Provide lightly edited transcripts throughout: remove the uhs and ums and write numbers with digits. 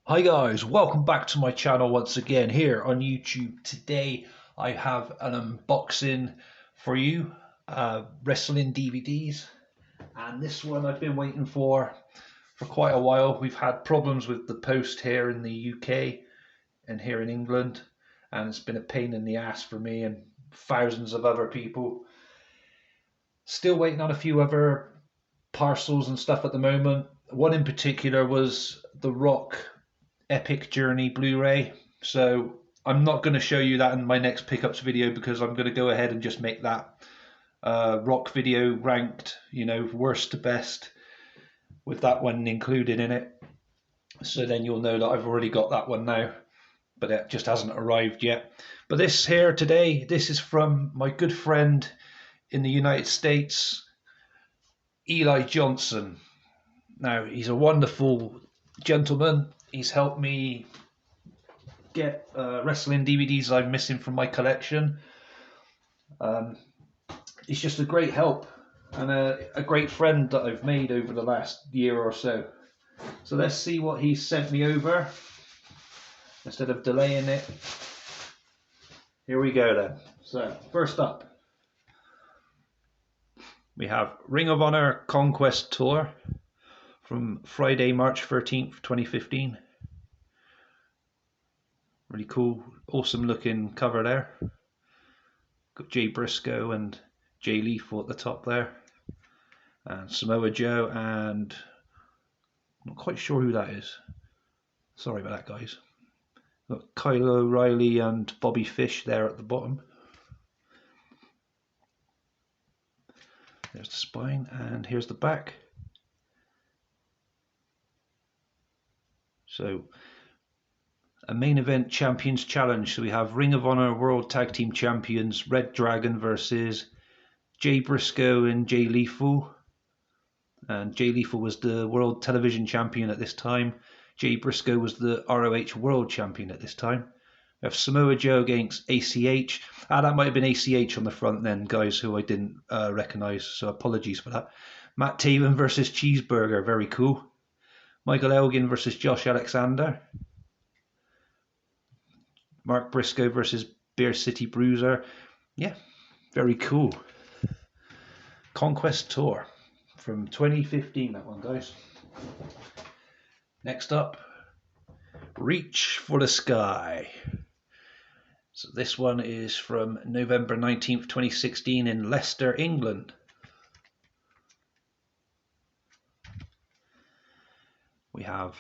Hi guys, welcome back to my channel once again here on YouTube. Today I have an unboxing for you, wrestling DVDs, and this one I've been waiting for quite a while. We've had problems with the post here in the UK and here in England, and it's been a pain in the ass for me and thousands of other people. Still waiting on a few other parcels and stuff at the moment. One in particular was the Rock Epic Journey Blu-ray. So I'm not going to show you that in my next pickups video because I'm going to go ahead and just make that Rock video ranked, worst to best with that one included in it. So then you'll know that I've already got that one now, but it just hasn't arrived yet. But this here today, this is from my good friend in the United States, Eli Johnson. Now, he's a wonderful gentleman. He's helped me get wrestling DVDs I'm missing from my collection. He's just a great help and a great friend that I've made over the last year or so. So let's see what he's sent me over. Instead of delaying it, here we go then. So first up, we have Ring of Honor Conquest Tour from Friday, March 13th, 2015. Really cool, awesome looking cover there. Got Jay Briscoe and Jay Lethal at the top there. And Samoa Joe and I'm not quite sure who that is. Sorry about that, guys. Got Kyle O'Reilly and Bobby Fish there at the bottom. There's the spine and here's the back. So a main event champions challenge. So we have Ring of Honor World Tag Team Champions Red Dragon versus Jay Briscoe and Jay Lethal. And Jay Lethal was the World Television Champion at this time. Jay Briscoe was the ROH World Champion at this time. We have Samoa Joe against ACH. That might have been ACH on the front then, guys, who I didn't recognise, so apologies for that. Matt Taven versus Cheeseburger, very cool. Michael Elgin versus Josh Alexander. Mark Briscoe versus Beer City Bruiser. Yeah, very cool. Conquest Tour from 2015, that one, guys. Next up, Reach for the Sky. So this one is from November 19th, 2016 in Leicester, England. We have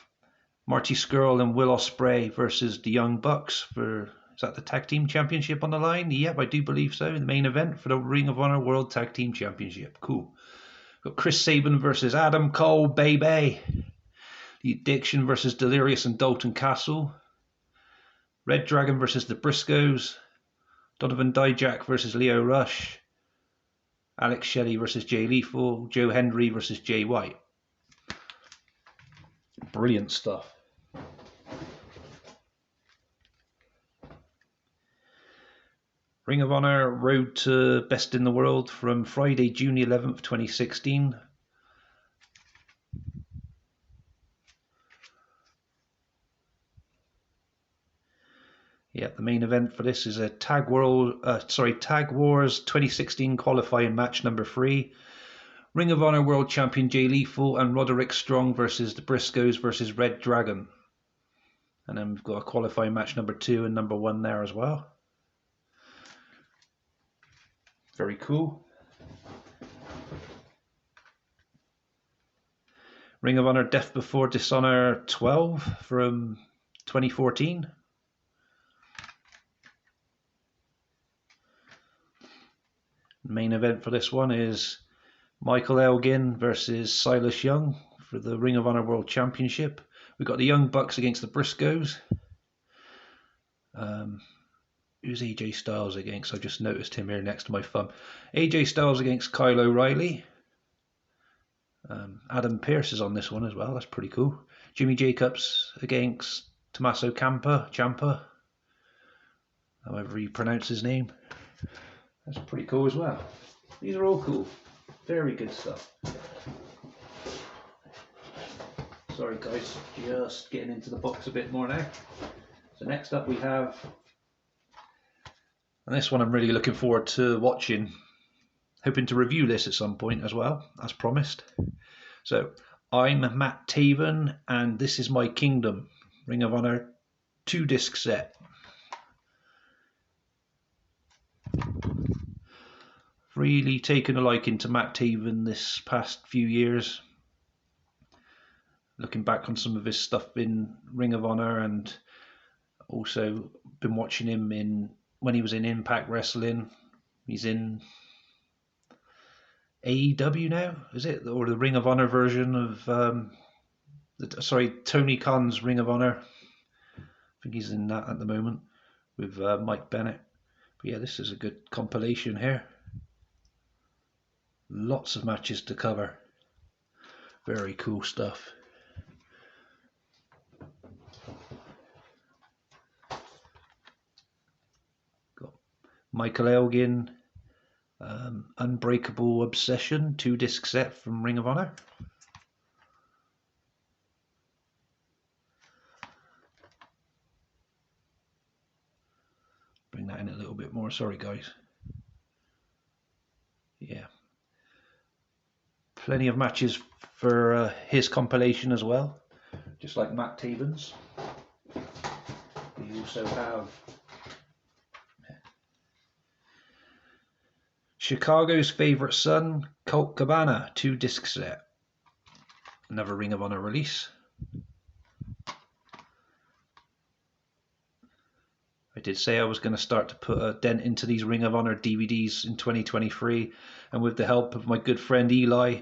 Marty Scurll and Will Ospreay versus the Young Bucks for, is that the Tag Team Championship on the line? Yep, I do believe so. The main event for the Ring of Honor World Tag Team Championship. Cool. Got Chris Sabin versus Adam Cole, baby. The Addiction versus Delirious and Dalton Castle. Red Dragon versus the Briscoes. Donovan Dijak versus Leo Rush. Alex Shelley versus Jay Lethal. Joe Hendry versus Jay White. Brilliant stuff. Ring of Honor Road to Best in the World from Friday, June 11th, 2016. Yeah, the main event for this is a Tag Wars 2016 qualifying match number 3. Ring of Honor World Champion Jay Lethal and Roderick Strong versus the Briscoes versus Red Dragon. And then we've got a qualifying match number 2 and number 1 there as well. Very cool. Ring of Honor Death Before Dishonor 12 from 2014. The main event for this one is Michael Elgin versus Silas Young for the Ring of Honor World Championship. We've got the Young Bucks against the Briscoes. Who's AJ Styles against? I just noticed him here next to my thumb. AJ Styles against Kyle O'Reilly. Adam Pearce is on this one as well. That's pretty cool. Jimmy Jacobs against Tommaso Ciampa, however you pronounce his name. That's pretty cool as well. These are all cool. Very good stuff. Sorry guys, just getting into the box a bit more now. So next up we have, and this one I'm really looking forward to watching, hoping to review this at some point as well, as promised. So I'm Matt Taven and this is My Kingdom, Ring of Honor 2-disc set. Really taken a liking to Matt Taven this past few years. Looking back on some of his stuff in Ring of Honor, and also been watching him when he was in Impact Wrestling. He's in AEW now, is it? Or the Ring of Honor version of Tony Khan's Ring of Honor. I think he's in that at the moment with Mike Bennett. But yeah, this is a good compilation here. Lots of matches to cover. Very cool stuff. Got Michael Elgin, Unbreakable Obsession 2-disc set from Ring of Honor. Bring that in a little bit more, sorry guys. Yeah. Plenty of matches for his compilation as well, just like Matt Taven's. We also have Chicago's Favorite Son, Colt Cabana 2-disc set. Another Ring of Honor release. I did say I was going to start to put a dent into these Ring of Honor DVDs in 2023, and with the help of my good friend Eli,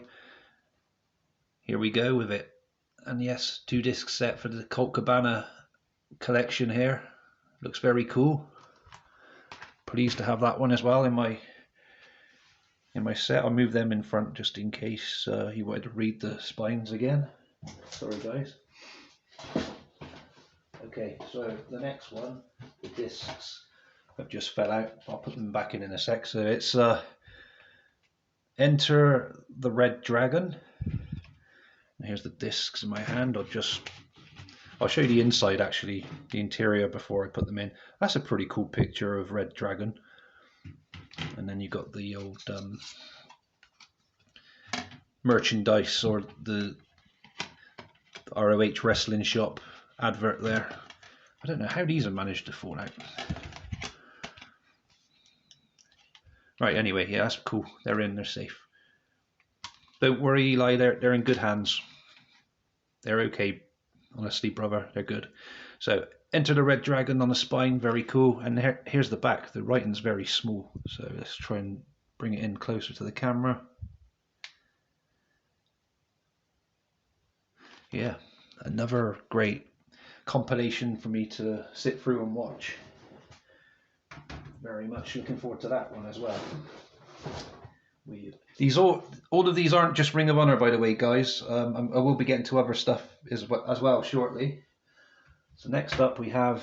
here we go with it. And yes, 2-disc set for the Colt Cabana collection here. Looks very cool. Pleased to have that one as well in my set. I'll move them in front just in case you wanted to read the spines again. Sorry guys. Okay, so the next one, the discs have just fell out. I'll put them back in a sec. So it's Enter the Red Dragon. And here's the discs in my hand. I'll show you the inside, actually, the interior, before I put them in. That's a pretty cool picture of Red Dragon. And then you got the old merchandise, or the ROH wrestling shop advert there. I don't know how these have managed to fall out. Right, anyway, yeah, that's cool. They're in, they're safe. Don't worry, Eli, they're in good hands. They're okay, honestly, brother, they're good. So, Enter the Red Dragon on the spine, very cool. And here's the back. The writing's very small, so let's try and bring it in closer to the camera. Yeah, another great compilation for me to sit through and watch. Very much looking forward to that one as well. All of these aren't just Ring of Honor, by the way, guys. I will be getting to other stuff as well shortly. So next up we have,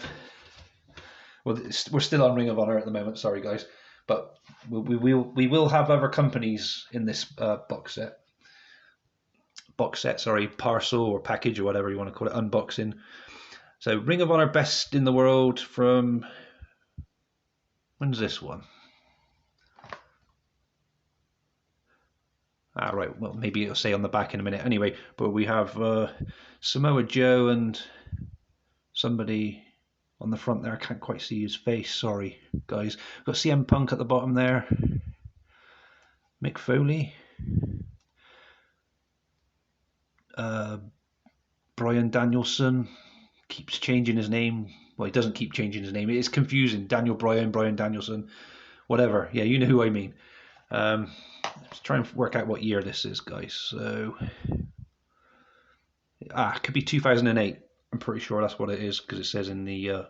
well, we're still on Ring of Honor at the moment. Sorry, guys, but we will have other companies in this box set. Sorry, parcel or package or whatever you want to call it, unboxing. So Ring of Honor Best in the World from, when's this one? Right, well, maybe it'll say on the back in a minute. Anyway, but we have Samoa Joe and somebody on the front there. I can't quite see his face, sorry, guys. We've got CM Punk at the bottom there. Mick Foley. Bryan Danielson keeps changing his name. Well, he doesn't keep changing his name. It is confusing. Daniel Bryan, Bryan Danielson, whatever. Yeah, you know who I mean. Let's try and work out what year this is, guys. So, it could be 2008. I'm pretty sure that's what it is, because it says in the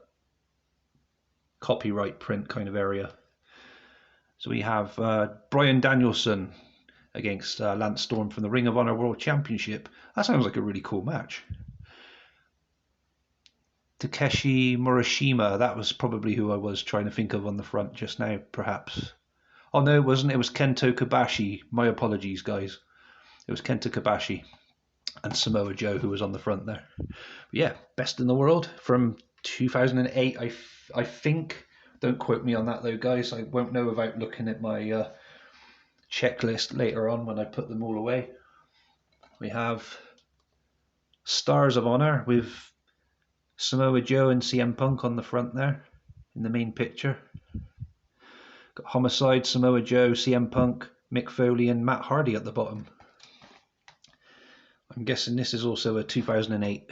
copyright print kind of area. So we have Bryan Danielson against Lance Storm from the Ring of Honor World Championship. That sounds like a really cool match. Takeshi Morishima, that was probably who I was trying to think of on the front just now, perhaps. Oh no, it wasn't. It was Kento Kobashi. My apologies, guys. It was Kento Kobashi. and Samoa Joe, who was on the front there. But yeah, best in the world from 2008, I think. Don't quote me on that though, guys. I won't know without looking at my checklist later on when I put them all away. We have Stars of Honor with Samoa Joe and CM Punk on the front there in the main picture. Got Homicide, Samoa Joe, CM Punk, Mick Foley and Matt Hardy at the bottom. I'm guessing this is also a 2008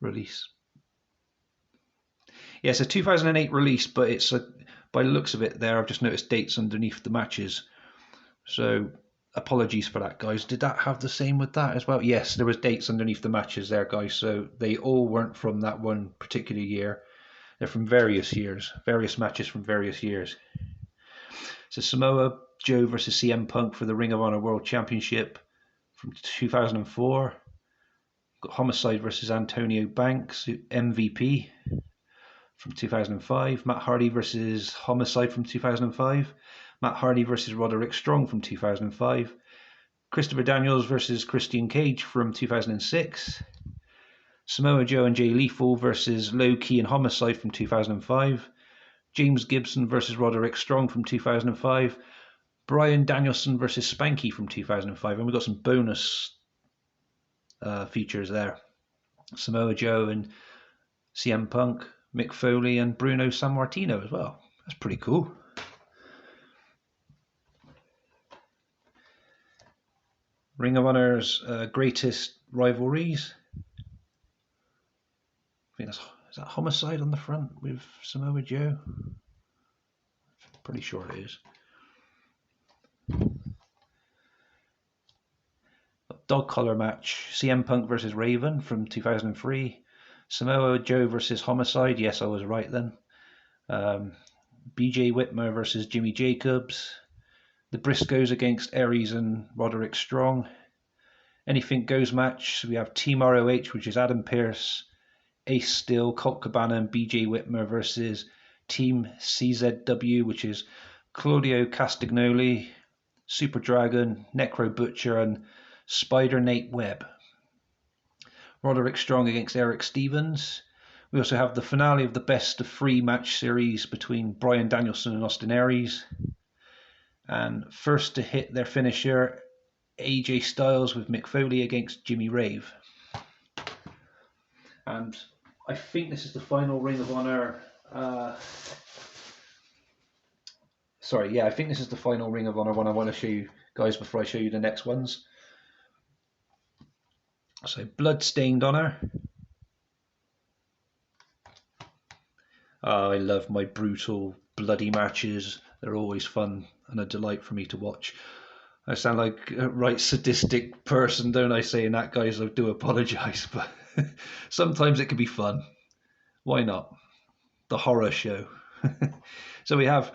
release. Yeah, it's a 2008 release, but it's by the looks of it there, I've just noticed dates underneath the matches. So apologies for that, guys. Did that have the same with that as well? Yes, there was dates underneath the matches there, guys. So they all weren't from that one particular year. They're from various years, various matches from various years. So Samoa Joe versus CM Punk for the Ring of Honor World Championship from 2004. Got Homicide versus Antonio Banks, MVP from 2005. Matt Hardy versus Homicide from 2005. Matt Hardy versus Roderick Strong from 2005. Christopher Daniels versus Christian Cage from 2006. Samoa Joe and Jay Lethal versus Low Ki and Homicide from 2005. James Gibson versus Roderick Strong from 2005. Bryan Danielson versus Spanky from 2005. And we've got some bonus features there. Samoa Joe and CM Punk, Mick Foley and Bruno Sammartino as well. That's pretty cool. Ring of Honor's greatest rivalries. I think is that Homicide on the front with Samoa Joe? Pretty sure it is. Dog collar match, CM Punk versus Raven from 2003. Samoa Joe versus Homicide, yes, I was right then. BJ Whitmer versus Jimmy Jacobs. The Briscoes against Aries and Roderick Strong. Anything Goes match, so we have Team ROH, which is Adam Pearce, Ace Steel, Colt Cabana and BJ Whitmer versus Team CZW, which is Claudio Castagnoli, Super Dragon, Necro Butcher and Spider Nate Webb. Roderick Strong against Eric Stevens. We also have the finale of the best of 3 match series between Bryan Danielson and Austin Aries. And first to hit their finisher, AJ Styles with Mick Foley against Jimmy Rave. And I think this is the final Ring of Honor. I think this is the final Ring of Honor one I want to show you guys before I show you the next ones. So Bloodstained Honor. I love my brutal, bloody matches. They're always fun and a delight for me to watch. I sound like a right sadistic person, don't I, saying that, guys? I do apologise, but sometimes it can be fun. Why not? The horror show. So we have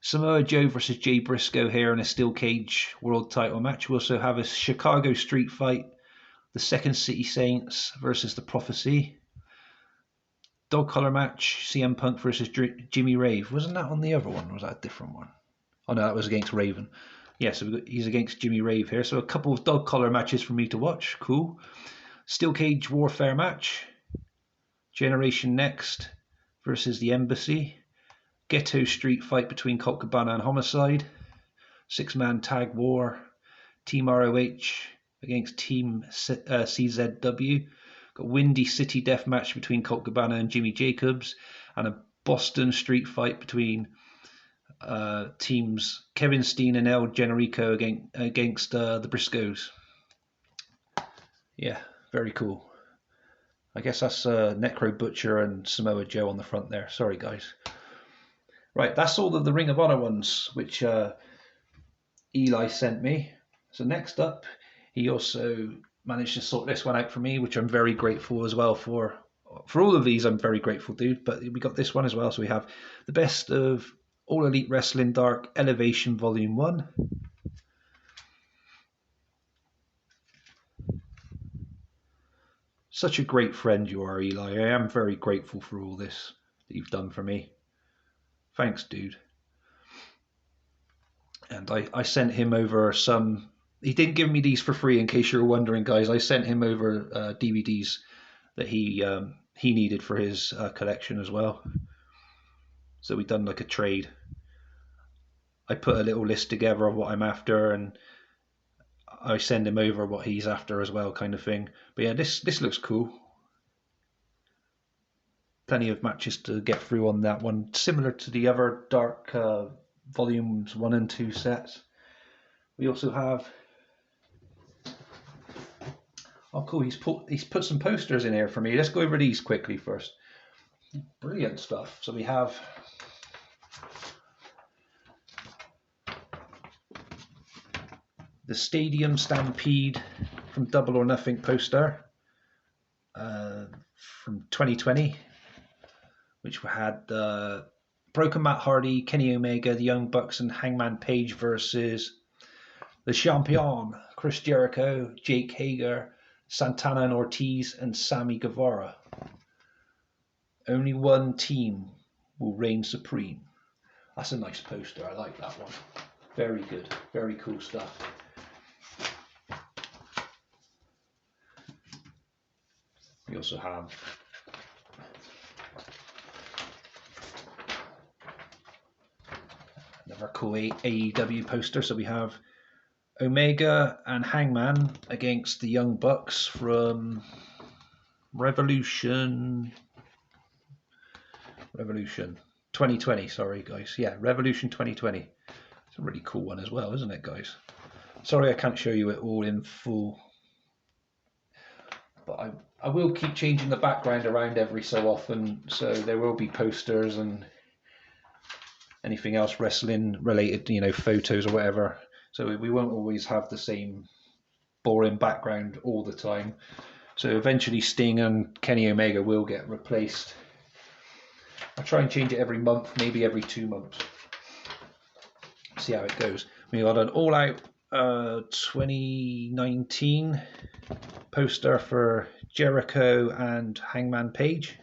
Samoa Joe versus Jay Briscoe here in a steel cage world title match. We also have a Chicago street fight. The Second City Saints versus the Prophecy. Dog collar match, CM Punk versus Jimmy Rave. Wasn't that on the other one? Or was that a different one? Oh no, that was against Raven. Yeah, so he's against Jimmy Rave here. So a couple of dog collar matches for me to watch. Cool. Steel cage warfare match. Generation Next versus the Embassy. Ghetto street fight between Colt Cabana and Homicide. 6-man tag war. Team ROH against Team CZW. Got Windy City death match between Colt Cabana and Jimmy Jacobs, and a Boston street fight between teams Kevin Steen and El Generico against the Briscoes. Yeah, very cool. I guess that's Necro Butcher and Samoa Joe on the front there. Sorry, guys. Right, that's all of the Ring of Honor ones, which Eli sent me. So next up, he also managed to sort this one out for me, which I'm very grateful as well for. For all of these, I'm very grateful, dude. But we got this one as well. So we have the best of All Elite Wrestling Dark Elevation Volume 1. Such a great friend you are, Eli. I am very grateful for all this that you've done for me. Thanks, dude. And I sent him over some he didn't give me these for free, in case you're wondering, guys. I sent him over DVDs that he needed for his collection as well. So we done like a trade. I put a little list together of what I'm after, and I send him over what he's after as well, kind of thing. But yeah, this looks cool. Plenty of matches to get through on that one, similar to the other Dark volumes 1 and 2 sets. We also have, oh cool, he's put some posters in here for me. Let's go over these quickly first. Brilliant stuff. So we have the Stadium Stampede from Double or Nothing poster from 2020, which had Broken Matt Hardy, Kenny Omega, the Young Bucks, and Hangman Page versus the Champion, Chris Jericho, Jake Hager, Santana and Ortiz, and Sammy Guevara. Only one team will reign supreme. That's a nice poster. I like that one. Very good. Very cool stuff. We also have another cool AEW poster. So we have Omega and Hangman against the Young Bucks from Revolution 2020. Sorry, guys. Yeah, Revolution 2020. It's a really cool one as well, isn't it, guys? Sorry I can't show you it all in full, but I will keep changing the background around every so often, so there will be posters and anything else wrestling related, you know, photos or whatever. So we won't always have the same boring background all the time. So eventually Sting and Kenny Omega will get replaced. I try and change it every month, maybe every 2 months. See how it goes. We got an All Out 2019 poster for Jericho and Hangman Page,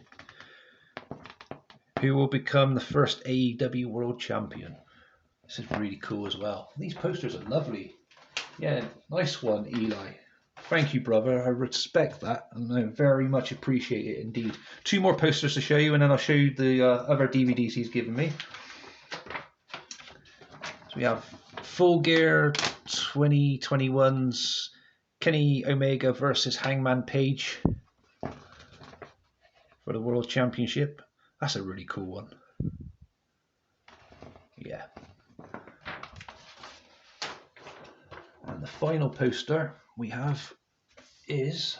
who will become the first AEW World Champion. This is really cool as well. These posters are lovely. Yeah, nice one, Eli. Thank you, brother. I respect that, and I very much appreciate it indeed. 2 more posters to show you, and then I'll show you the other DVDs he's given me. So we have Full Gear 2021's Kenny Omega versus Hangman Page for the World Championship. That's a really cool one. Yeah. And the final poster we have is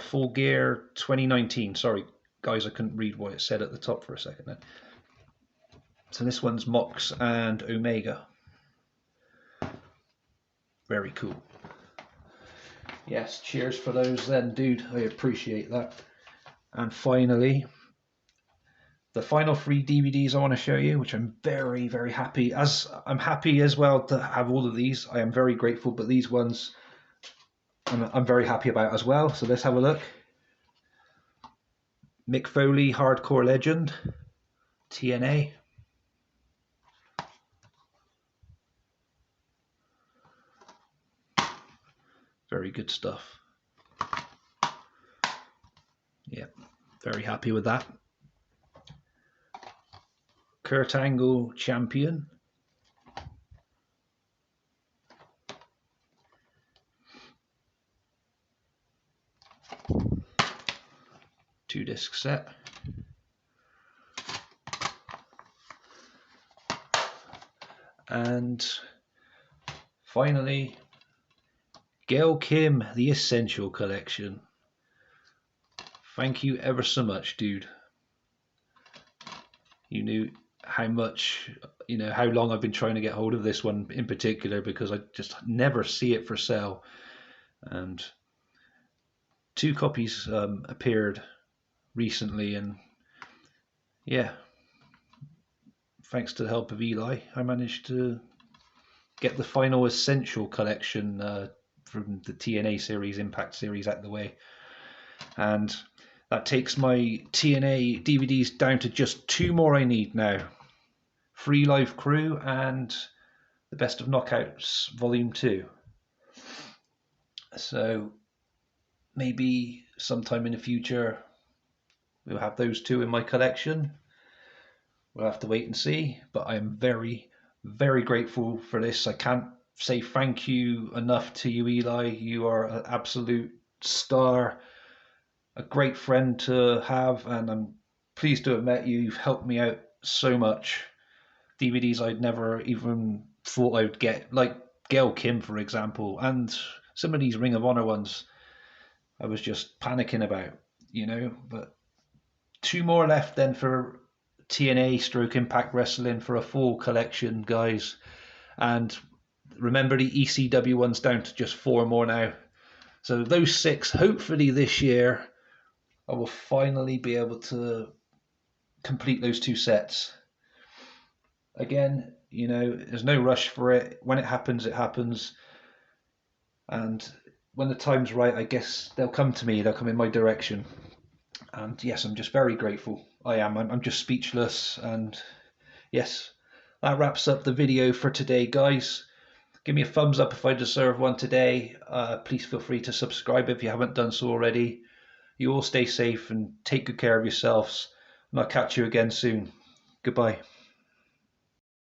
Full Gear 2019. Sorry, guys, I couldn't read what it said at the top for a second then. So this one's Mox and Omega. Very cool. Yes, cheers for those then, dude. I appreciate that. And finally, the final 3 DVDs I want to show you, which I'm very, very happy. As I'm happy as well to have all of these. I am very grateful, but these ones I'm very happy about as well. So let's have a look. Mick Foley, Hardcore Legend, TNA. Very good stuff. Yeah, very happy with that. Kurt Angle, Champion. Two-disc set. And finally, Gail Kim, the Essential Collection. Thank you ever so much, dude. You knew how much, you know, how long I've been trying to get hold of this one in particular, because I just never see it for sale. And 2 copies appeared recently, and yeah, thanks to the help of Eli, I managed to get the final Essential Collection from the TNA series, Impact series, out the way. And that takes my TNA DVDs down to just 2 more I need now. Free Live Crew and The Best of Knockouts Volume 2. So maybe sometime in the future we'll have those 2 in my collection. We'll have to wait and see, but I am very, very grateful for this. I can't say thank you enough to you, Eli. You are an absolute star, a great friend to have, and I'm pleased to have met you. You've helped me out so much. DVDs I'd never even thought I would get, like Gail Kim, for example, and some of these Ring of Honor ones I was just panicking about, but 2 more left then for TNA stroke Impact Wrestling for a full collection, guys. And remember, the ECW one's down to just 4 more now. So those 6, hopefully this year, I will finally be able to complete those 2 sets. Again, there's no rush for it. When it happens, it happens. And when the time's right, I guess they'll come to me. They'll come in my direction. And yes, I'm just very grateful. I am. I'm just speechless. And yes, that wraps up the video for today, guys. Give me a thumbs up if I deserve one today. Please feel free to subscribe if you haven't done so already. You all stay safe and take good care of yourselves. And I'll catch you again soon. Goodbye.